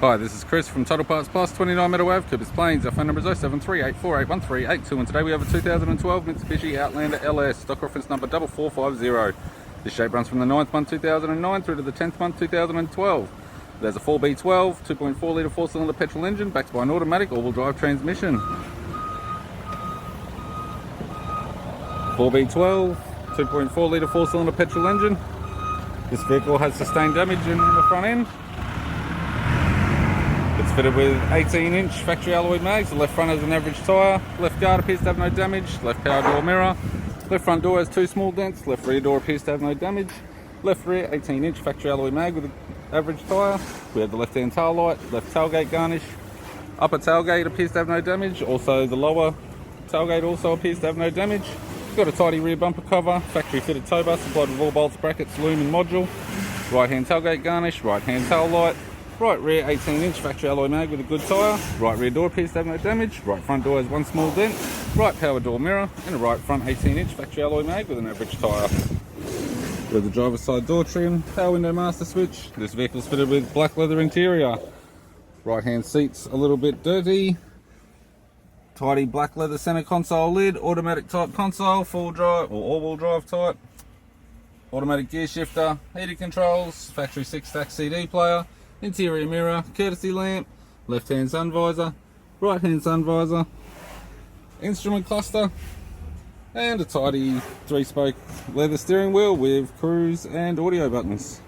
Hi, this is Chris from Total Parts Plus, 29 Meadow Ave, Coopers Plains. Our phone number is 0738481382, and today we have a 2012 Mitsubishi Outlander LS, stock reference number 4450. This shape runs from the 9th month 2009 through to the 10th month 2012. It has a 4B12, 2.4 litre 4-cylinder petrol engine, backed by an automatic all-wheel drive transmission. 4B12, 2.4 litre 4-cylinder petrol engine. This vehicle has sustained damage in the front end. It's fitted with 18-inch factory alloy mags. The left front has an average tyre. Left guard appears to have no damage. Left power door mirror. Left front door has 2 small dents. Left rear door appears to have no damage. Left rear 18-inch factory alloy mag with an average tyre. We have the left-hand tail light. Left tailgate garnish. Upper tailgate appears to have no damage. Also the lower tailgate also appears to have no damage. It's got a tidy rear bumper cover. Factory fitted tow bar supplied with all bolts, brackets, loom and module. Right-hand tailgate garnish. Right-hand tail light. Right rear 18-inch factory alloy mag with a good tyre. Right rear door appears to have no damage. Right front door has 1 small dent. Right power door mirror and a right front 18-inch factory alloy mag with an average tyre. With the driver's side door trim, power window master switch. This vehicle is fitted with black leather interior. Right hand seats a little bit dirty. Tidy black leather centre console lid. Automatic type console, full drive or all-wheel drive type. Automatic gear shifter, heated controls, factory 6-stack CD player. Interior mirror, courtesy lamp, left hand sun visor, right hand sun visor, instrument cluster, and a tidy 3-spoke leather steering wheel with cruise and audio buttons.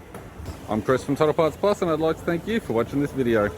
I'm Chris from Total Parts Plus, and I'd like to thank you for watching this video.